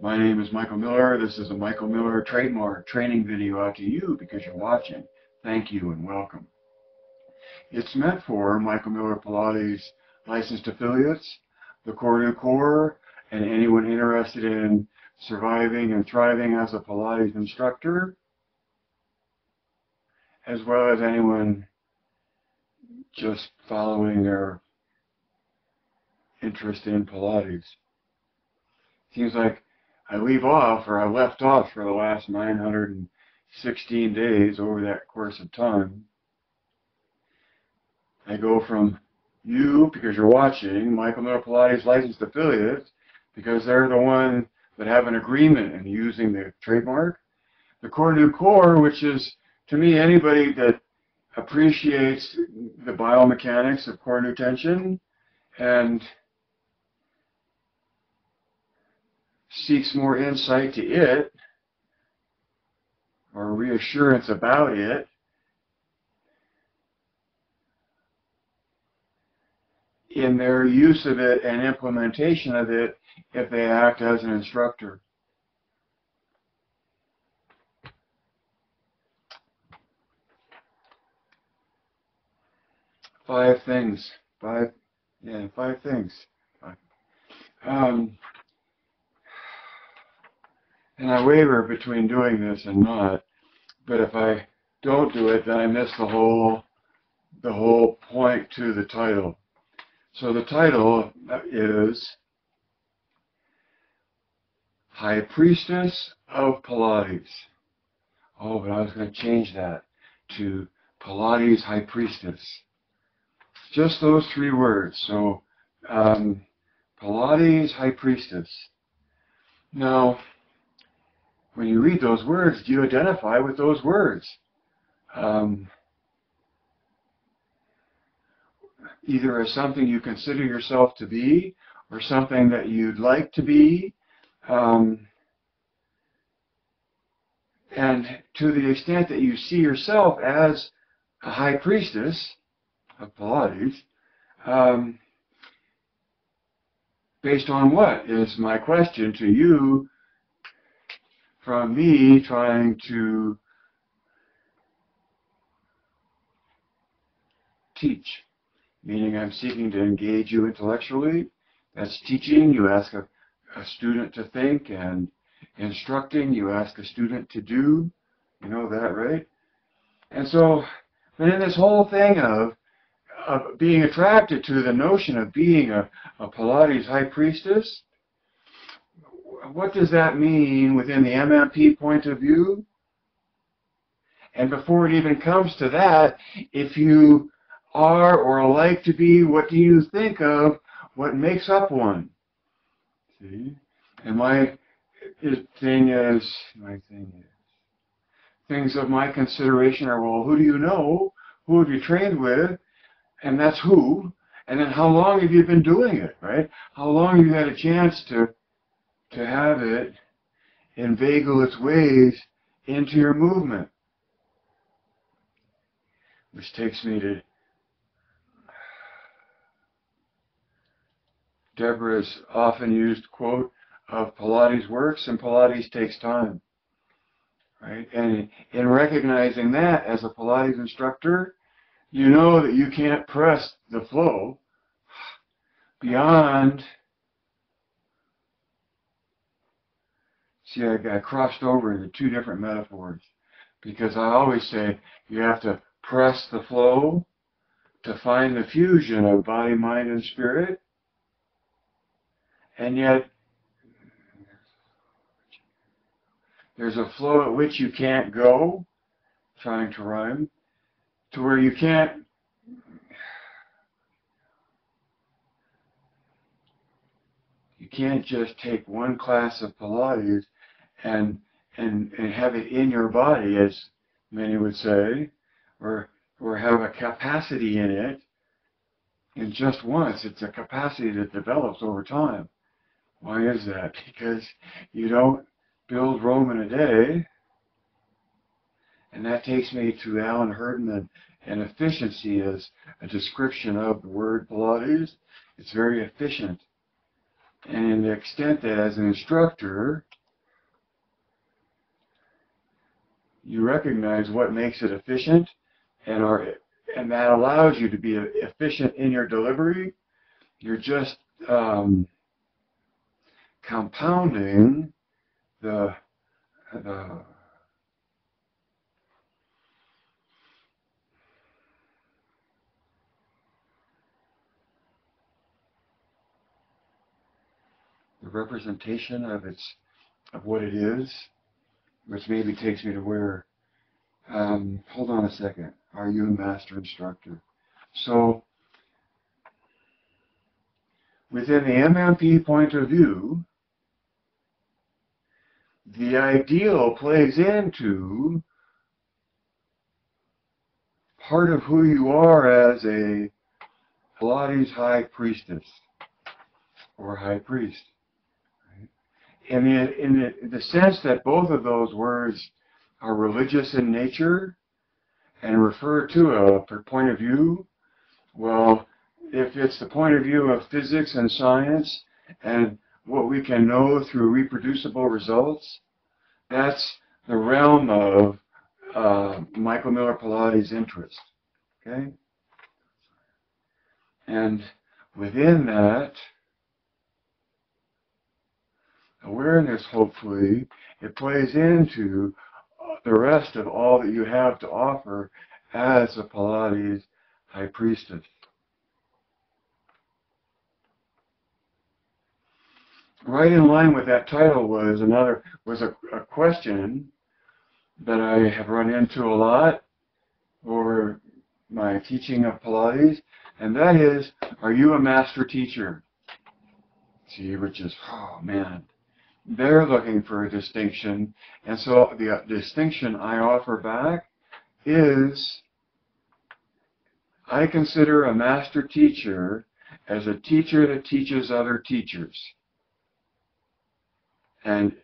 My name is Michael Miller. This is a Michael Miller trademark training video out to you because you're watching. Thank you and welcome. It's meant for Michael Miller Pilates licensed affiliates, the Core to Core, and anyone interested in surviving and thriving as a Pilates instructor, as well as anyone just following their interest in Pilates. Seems like I left off for the last 916 days over that course of time. I go from you, because you're watching, Michael Miller Pilates licensed affiliates, because they're the ones that have an agreement in using the trademark. The Core to Core, which is, to me, anybody that appreciates the biomechanics of core new tension and seeks more insight to it, or reassurance about it, in their use of it and implementation of it if they act as an instructor. Five things. And I waver between doing this and not, but if I don't do it, then I miss the whole point to the title. So the title is High Priestess of Pilates. Oh, but I was going to change that to Pilates High Priestess. Just those three words. So Pilates High Priestess. Now, when you read those words, do you identify with those words? Either as something you consider yourself to be, or something that you'd like to be. And to the extent that you see yourself as a high priestess of Pilates, based on what is my question to you from me trying to teach? Meaning I'm seeking to engage you intellectually. That's teaching. You ask a student to think, and instructing, you ask a student to do. You know that, right? And so, but in this whole thing of being attracted to the notion of being a Pilates high priestess, what does that mean within the MMP point of view? And before it even comes to that, if you are or like to be, what do you think of what makes up one? See? And things of my consideration are, well, who do you know? Who have you trained with? And that's who. And then how long have you been doing it, right? How long have you had a chance to have it inveigle its ways into your movement? Which takes me to Deborah's often used quote of Pilates works and Pilates takes time. Right? And in recognizing that as a Pilates instructor, you know that you can't press the flow beyond. See, I crossed over into two different metaphors, because I always say you have to press the flow to find the fusion of body, mind, and spirit. And yet, there's a flow at which you can't go, trying to rhyme, to where you can't just take one class of Pilates and have it in your body, as many would say, or have a capacity in it in just once. It's a capacity that develops over time. Why is that? Because you don't build Rome in a day. And that takes me to Alan Herdman and efficiency as a description of the word Pilates. It's very efficient. And in the extent that as an instructor, you recognize what makes it efficient, and that allows you to be efficient in your delivery. You're just compounding the representation of what it is, which maybe takes me to where. Hold on a second. Are you a master instructor? So, within the MMP point of view, the ideal plays into part of who you are as a Pilates high priestess or high priest. Right? In the sense that both of those words are religious in nature and refer to a point of view, well, if it's the point of view of physics and science and what we can know through reproducible results, that's the realm of Michael Miller Pilates' interest. Okay? And within that awareness, hopefully, it plays into the rest of all that you have to offer as a Pilates high priestess. Right in line with that title was a question that I have run into a lot over my teaching of Pilates, and that is, are you a master teacher? See, which is, oh man, they're looking for a distinction, and so the distinction I offer back is, I consider a master teacher as a teacher that teaches other teachers. And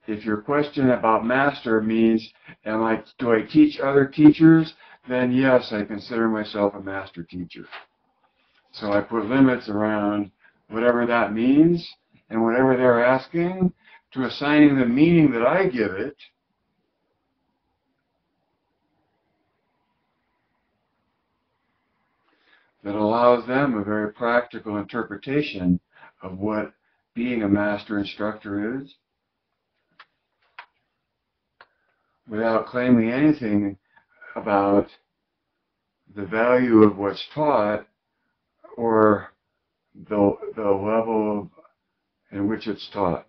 if your question about master means, do I teach other teachers? Then yes, I consider myself a master teacher. So I put limits around whatever that means and whatever they're asking, to assigning the meaning that I give it, that allows them a very practical interpretation of what being a master instructor is, without claiming anything about the value of what's taught or the level in which it's taught.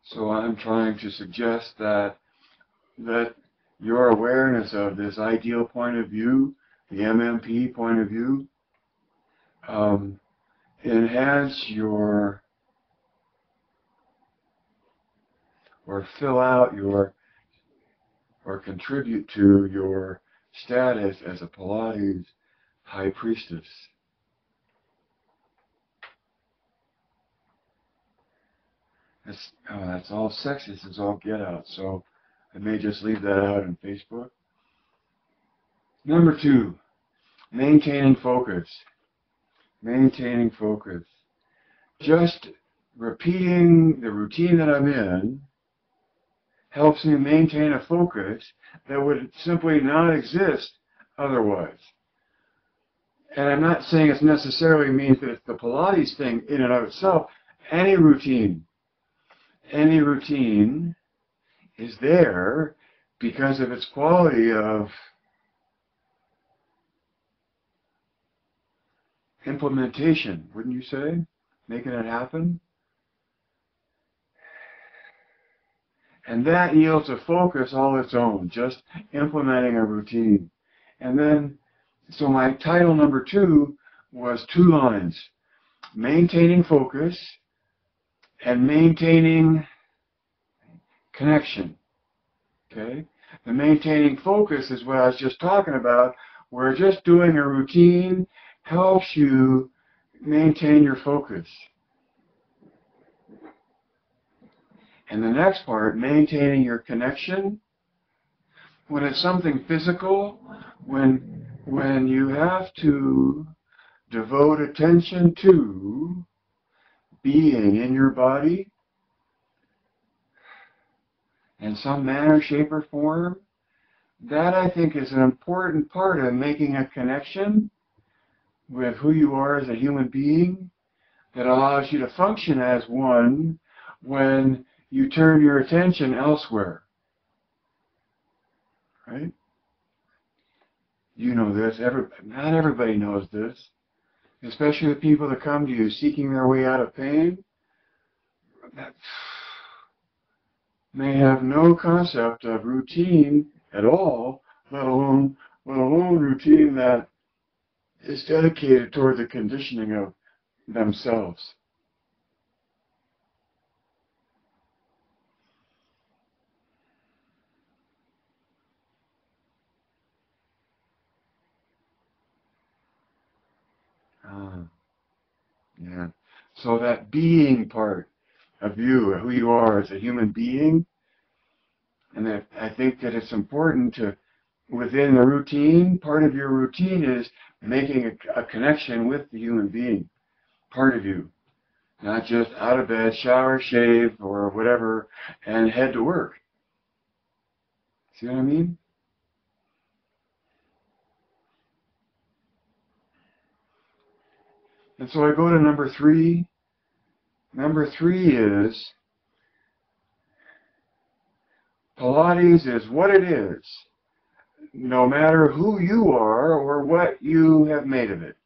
So I'm trying to suggest that your awareness of this ideal point of view, the MMP point of view, enhance your, or fill out your, or contribute to your status as a Pilates high priestess. That's all sexist as all get out, so I may just leave that out on Facebook. Number 2, maintaining focus. Maintaining focus. Just repeating the routine that I'm in helps me maintain a focus that would simply not exist otherwise. And I'm not saying it necessarily means that it's the Pilates thing in and of itself. Any routine is there because of its quality of implementation, wouldn't you say? Making it happen. And that yields a focus all its own, just implementing a routine. And then, so my title number 2 was 2 lines: maintaining focus and maintaining connection. Okay? The maintaining focus is what I was just talking about, where just doing a routine helps you maintain your focus. And the next part, maintaining your connection, when it's something physical, when when you have to devote attention to being in your body in some manner, shape, or form, that I think is an important part of making a connection with who you are as a human being that allows you to function as one when you turn your attention elsewhere. Right? You know this. Not everybody knows this. Especially the people that come to you seeking their way out of pain, that may have no concept of routine at all, let alone routine that is dedicated toward the conditioning of themselves. Yeah. So that being part of you, who you are as a human being, and that I think that it's important to, within the routine, part of your routine is making a connection with the human being, part of you. Not just out of bed, shower, shave, or whatever, and head to work. See what I mean? And so I go to number 3. Number 3 is Pilates is what it is, no matter who you are or what you have made of it.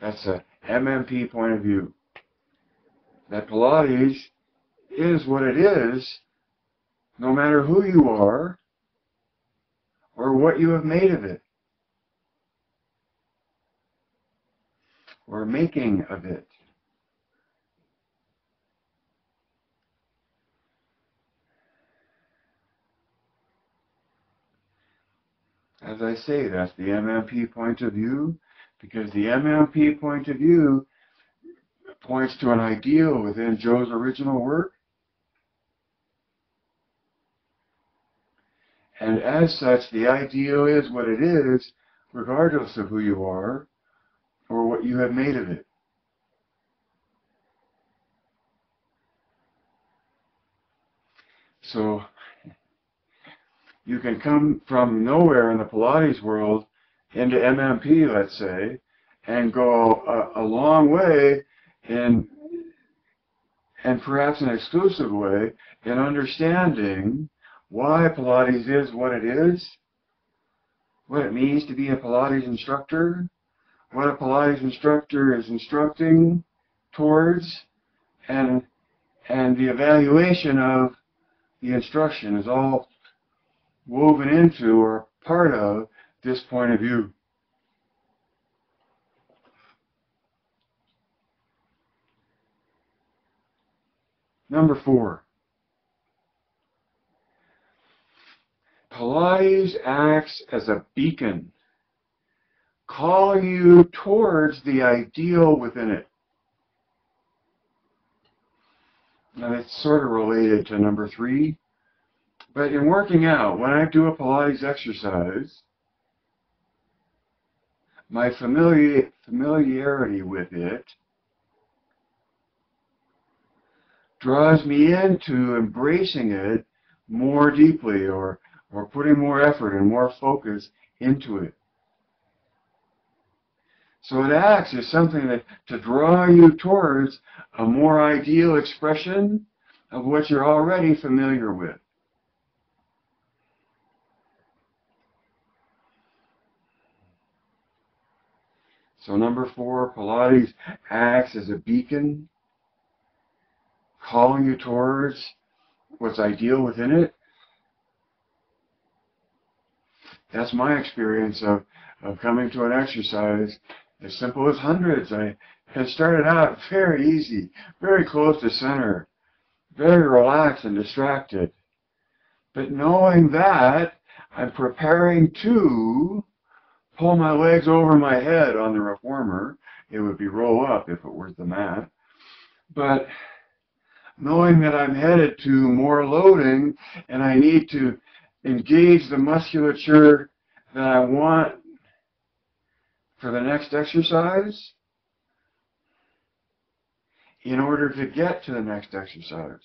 That's a MMP point of view. That Pilates is what it is, no matter who you are or what you have made of it, or making of it. As I say, that's the MMP point of view, because the MMP point of view points to an ideal within Joe's original work, and as such, the ideal is what it is, regardless of who you are or what you have made of it. So you can come from nowhere in the Pilates world into MMP, let's say, and go a long way in, and perhaps an exclusive way, in understanding why Pilates is what it is, what it means to be a Pilates instructor, what a Pilates instructor is instructing towards, and the evaluation of the instruction is all woven into or part of this point of view. Number 4, Pilates acts as a beacon, calling you towards the ideal within it. Now that's sort of related to number 3, but in working out, when I do a Pilates exercise, my familiarity with it draws me into embracing it more deeply, or putting more effort and more focus into it. So it acts as something that to draw you towards a more ideal expression of what you're already familiar with. So number 4, Pilates acts as a beacon, calling you towards what's ideal within it. That's my experience of coming to an exercise as simple as hundreds. I had started out very easy, very close to center, very relaxed and distracted. But knowing that I'm preparing to pull my legs over my head on the reformer, it would be roll up if it were the mat. But knowing that I'm headed to more loading and I need to engage the musculature that I want for the next exercise in order to get to the next exercise.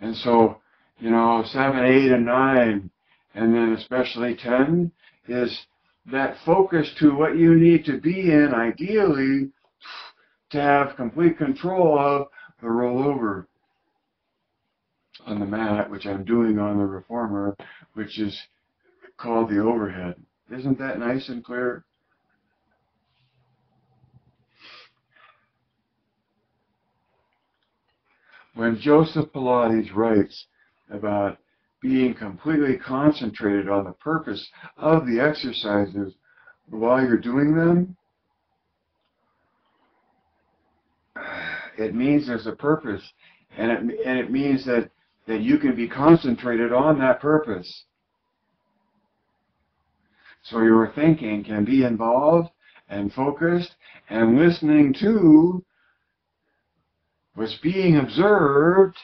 And so, 7, 8, and 9, and then especially 10, is that focus to what you need to be in, ideally, to have complete control of the rollover on the mat, which I'm doing on the reformer, which is called the overhead. Isn't that nice and clear? When Joseph Pilates writes about being completely concentrated on the purpose of the exercises while you're doing them, it means there's a purpose, and it means that you can be concentrated on that purpose. So your thinking can be involved and focused and listening to what's being observed,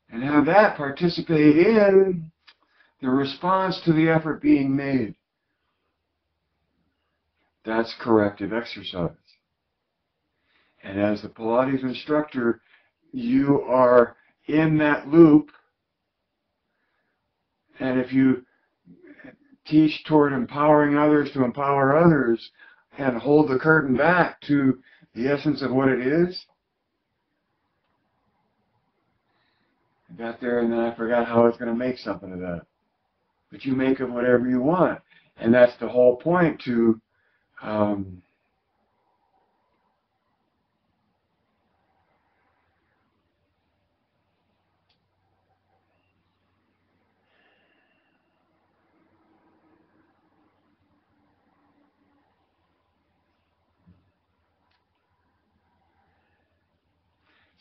and have that participate in the response to the effort being made. That's corrective exercise. And as the Pilates instructor, you are in that loop, and if you teach toward empowering others to empower others and hold the curtain back to the essence of what it is, I got there and then I forgot how I was going to make something of that. But you make of whatever you want. And that's the whole point to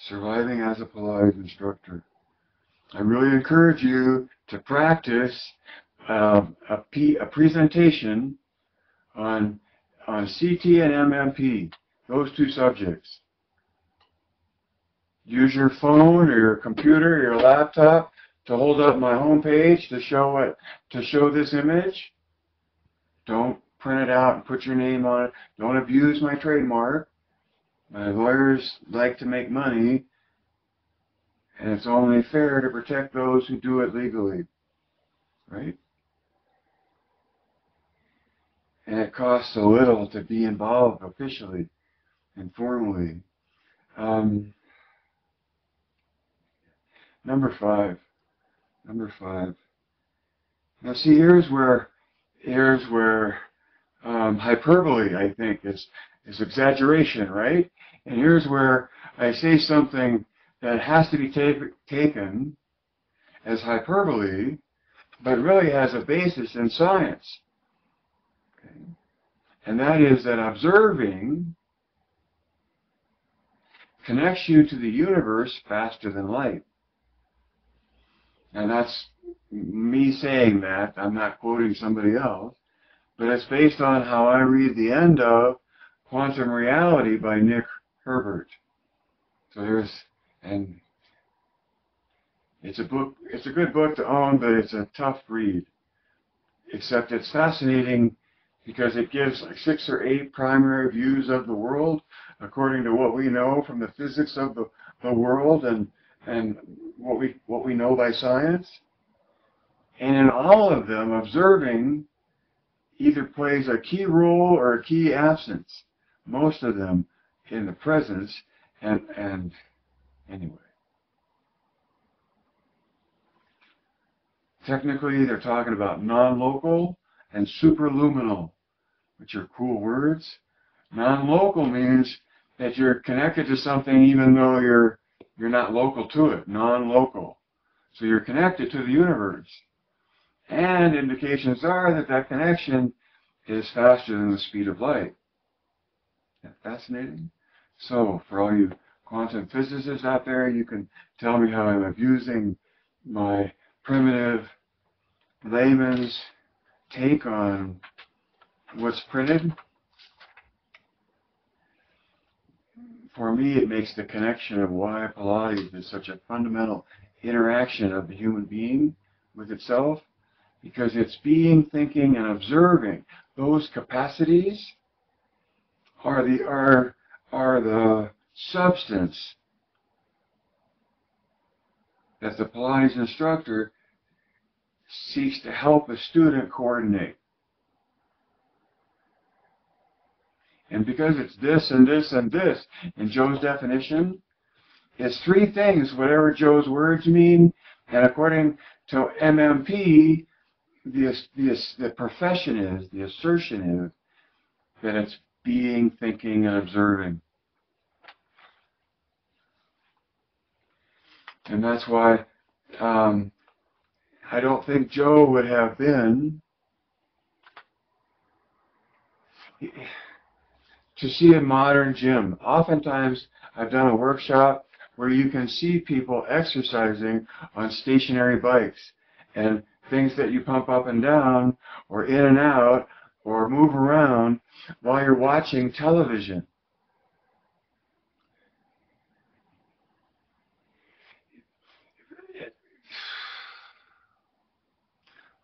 surviving as a Pilates instructor. I really encourage you to practice a presentation on CT and MMP, those two subjects. Use your phone or your computer or your laptop to hold up my home page to show this image. Don't print it out and put your name on it. Don't abuse my trademark. My lawyers like to make money, and it's only fair to protect those who do it legally, right? And it costs so little to be involved officially and formally. Number five. Now see, here's where hyperbole, I think, is exaggeration, right? And here's where I say something that has to be taken as hyperbole, but really has a basis in science. Okay? And that is that observing connects you to the universe faster than light. And that's me saying that. I'm not quoting somebody else. But it's based on how I read the end of Quantum Reality by Nick Herbert. So and it's a good book to own, but it's a tough read. Except it's fascinating because it gives like 6 or 8 primary views of the world according to what we know from the physics of the world and what we know by science. And in all of them, observing either plays a key role or a key absence. Most of them in the presence and anyway. Technically, they're talking about non-local and superluminal, which are cool words. Non-local means that you're connected to something even though you're not local to it. Non-local. So you're connected to the universe. And indications are that that connection is faster than the speed of light. Isn't that fascinating? So, for all you quantum physicists out there, you can tell me how I'm abusing my primitive layman's take on what's printed. For me, it makes the connection of why Pilates is such a fundamental interaction of the human being with itself because it's being, thinking, and observing. Those capacities are the substance that the Pilates instructor seeks to help a student coordinate. And because it's this and this and this, in Joe's definition, it's three things, whatever Joe's words mean, and according to MMP, the profession is, the assertion is, that it's being, thinking, and observing. And that's why I don't think Joe would have been to see a modern gym. Oftentimes, I've done a workshop where you can see people exercising on stationary bikes and things that you pump up and down or in and out or move around while you're watching television.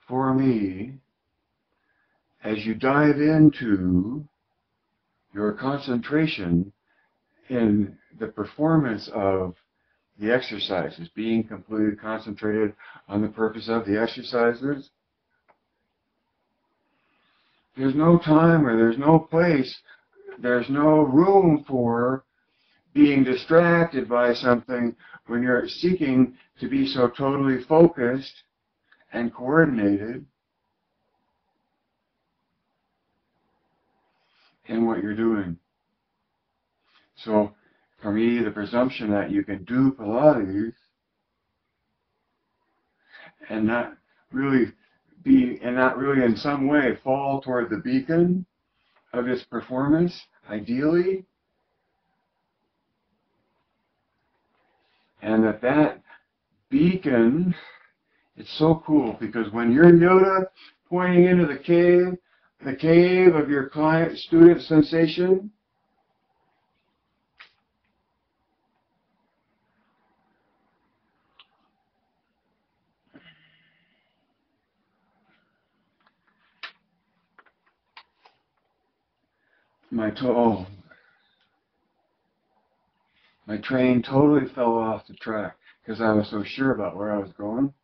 For me, as you dive into your concentration in the performance of the exercises, being completely concentrated on the purpose of the exercises, there's no time or there's no place, there's no room for being distracted by something when you're seeking to be so totally focused and coordinated in what you're doing. So, for me, the presumption that you can do Pilates and not really in some way fall toward the beacon of its performance, ideally, and that beacon, it's so cool because when you're Yoda pointing into the cave of your client student sensation, my train totally fell off the track because I was so sure about where I was going.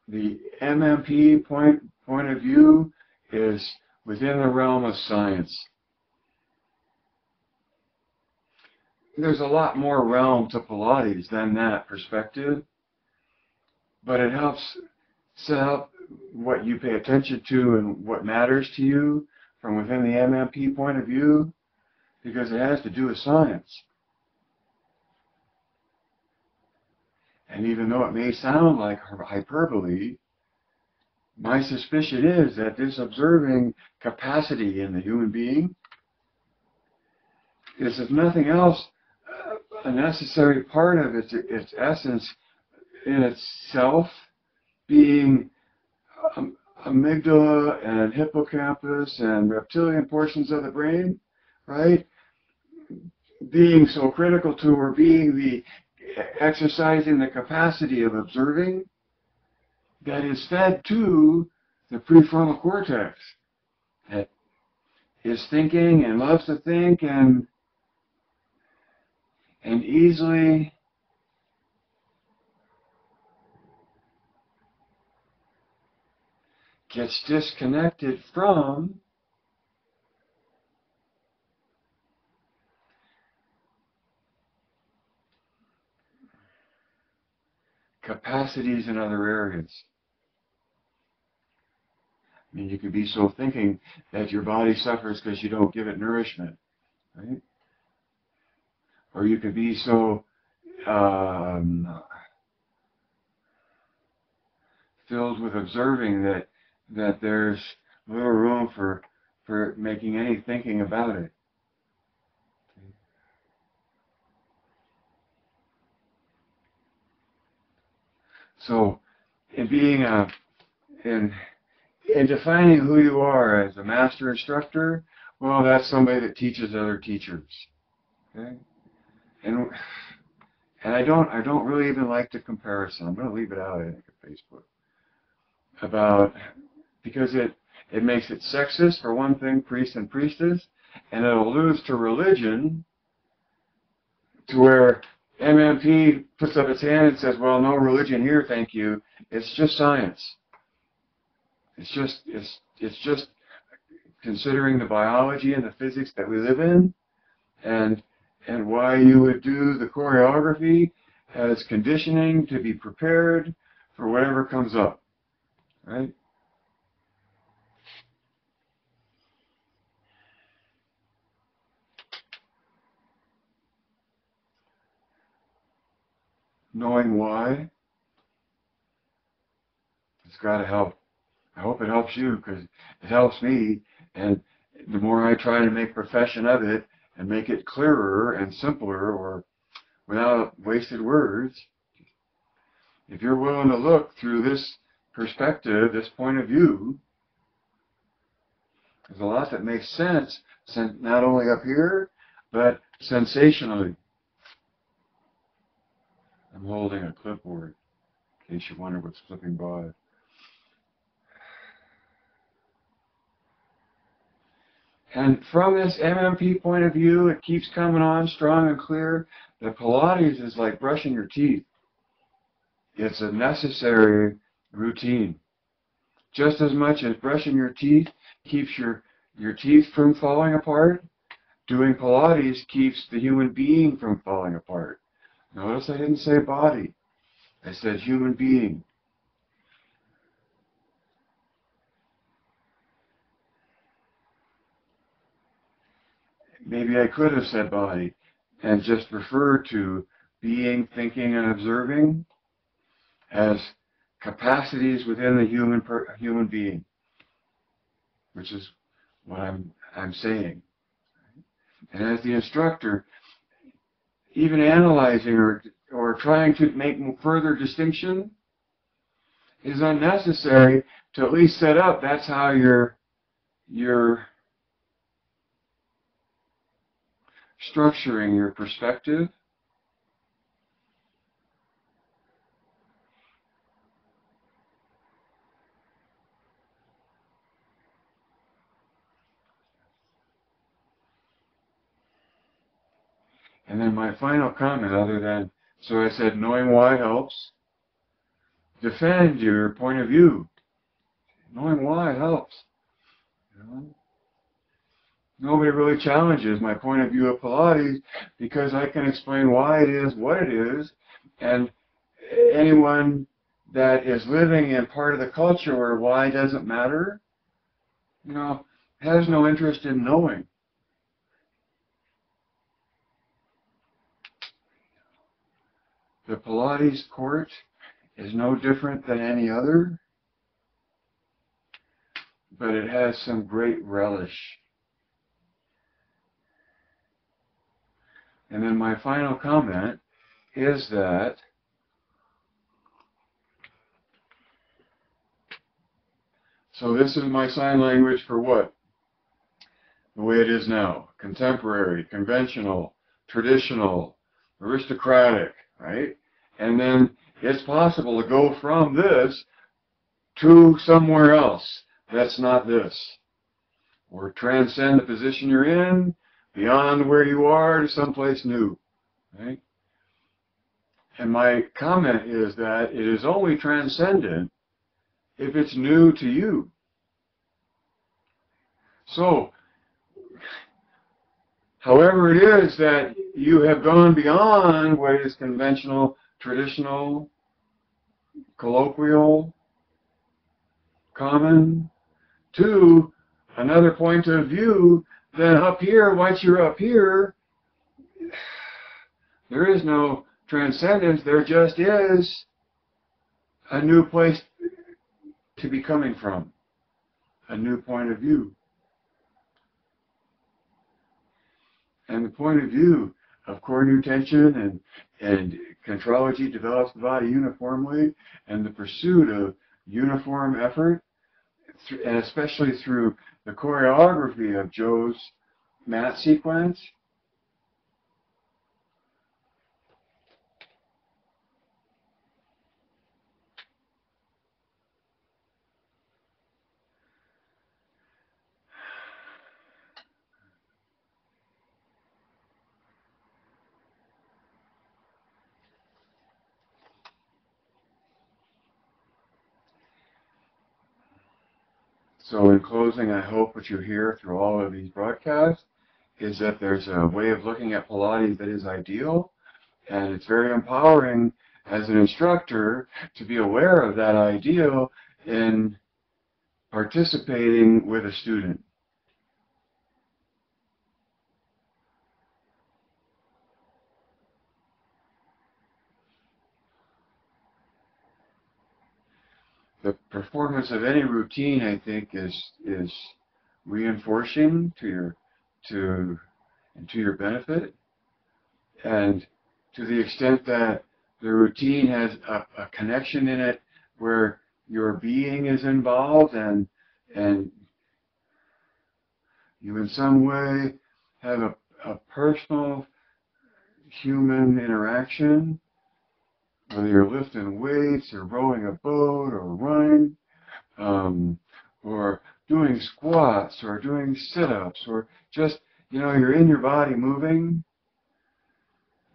The MMP point of view is within the realm of science. There's a lot more realm to Pilates than that perspective, but it helps set up what you pay attention to and what matters to you from within the MMP point of view, because it has to do with science. And even though it may sound like hyperbole, my suspicion is that this observing capacity in the human being is, if nothing else, a necessary part of its essence in itself, being amygdala and hippocampus and reptilian portions of the brain, right? Being so critical to, or being exercising the capacity of observing that is fed to the prefrontal cortex that is thinking and loves to think and easily gets disconnected from capacities in other areas. I mean, you could be so thinking that your body suffers because you don't give it nourishment, right? Or you could be so filled with observing that there's little room for making any thinking about it. So in being in defining who you are as a master instructor, well, that's somebody that teaches other teachers. Okay? And I don't really even like the comparison. I'm going to leave it out, I think, of Facebook. Because it makes it sexist, for one thing, priest and priestess, and it alludes to religion, to where MMP puts up its hand and says, well, no religion here, thank you. It's just science. It's just considering the biology and the physics that we live in, and why you would do the choreography as conditioning to be prepared for whatever comes up, right? Knowing why, it's got to help. I hope it helps you, because it helps me, and the more I try to make profession of it and make it clearer and simpler, or without wasted words, if you're willing to look through this perspective, this point of view, there's a lot that makes sense, not only up here, but sensationally. I'm holding a clipboard, in case you wonder what's flipping by. And from this MMP point of view, it keeps coming on strong and clear that Pilates is like brushing your teeth. It's a necessary routine. Just as much as brushing your teeth keeps your teeth from falling apart, doing Pilates keeps the human being from falling apart. Notice I didn't say body. I said human being. Maybe I could have said body and just referred to being, thinking, and observing as capacities within the human being, which is what I'm saying. And as the instructor, even analyzing or trying to make further distinction is unnecessary to at least set up. That's how you're structuring your perspective. And then my final comment, so I said knowing why helps. Defend your point of view. Knowing why helps. You know? Nobody really challenges my point of view of Pilates, because I can explain why it is what it is, and anyone that is living in part of the culture where why doesn't matter, has no interest in knowing. The Pilates court is no different than any other, but it has some great relish. And then my final comment is that so this is my sign language for what? The way it is now. Contemporary, conventional, traditional, aristocratic, right? And then it's possible to go from this to somewhere else that's not this. Or transcend the position you're in, beyond where you are, to someplace new, right? And my comment is that it is only transcendent if it's new to you. So, however it is that you have gone beyond what is conventional, traditional, colloquial, common, to another point of view, then up here, once you're up here, there is no transcendence, there just is a new place to be coming from, a new point of view. And the point of view of core new tension, and contrology develops the body uniformly, and the pursuit of uniform effort, and especially through the choreography of Joe's mat sequence. So in closing, I hope what you hear through all of these broadcasts is that there's a way of looking at Pilates that is ideal, and it's very empowering as an instructor to be aware of that ideal in participating with a student. The performance of any routine, I think, is reinforcing to your benefit, and to the extent that the routine has a connection in it where your being is involved, and you in some way have a personal human interaction, whether you're lifting weights or rowing a boat or running, or doing squats or doing sit-ups, or just, you're in your body moving.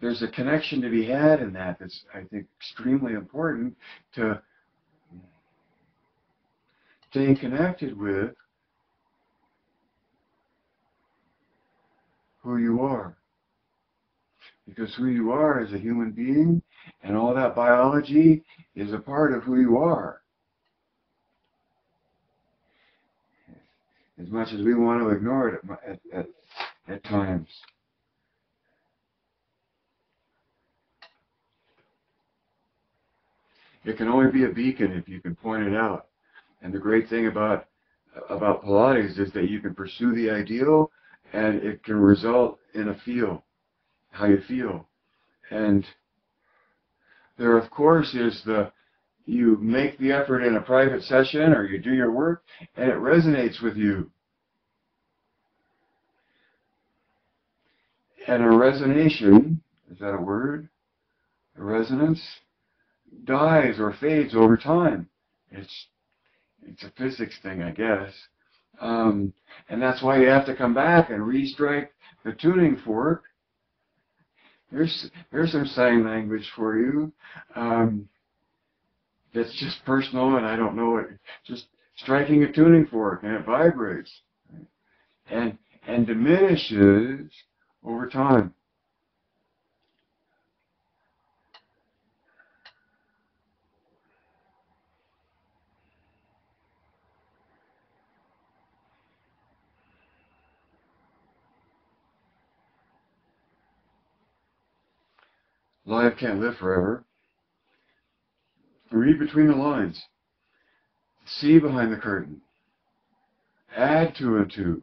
There's a connection to be had in that that's, I think, extremely important to staying connected with who you are. Because who you are as a human being, and all that biology, is a part of who you are. As much as we want to ignore it at times. It can only be a beacon if you can point it out. And the great thing about Pilates is that you can pursue the ideal, and it can result in how you feel. And there, of course, is you make the effort in a private session, or you do your work, and it resonates with you. And a resonation, is that a word? A resonance dies or fades over time. It's a physics thing, I guess. And that's why you have to come back and re-strike the tuning fork. Here's some sign language for you. That's just personal, and I don't know it. Just striking a tuning fork, and it vibrates, and diminishes over time. Life can't live forever. Read between the lines. See behind the curtain. Add two and two.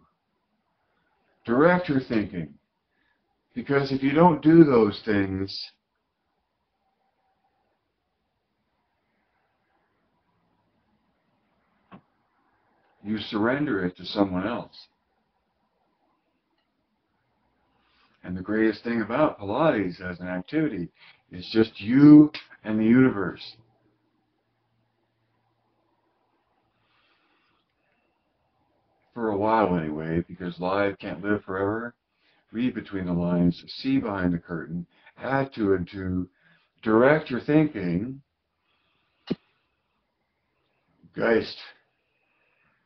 Direct your thinking. Because if you don't do those things, you surrender it to someone else. And the greatest thing about Pilates as an activity is just you and the universe. For a while anyway, because life can't live forever. Read between the lines, see behind the curtain, add two and two, direct your thinking. Geist.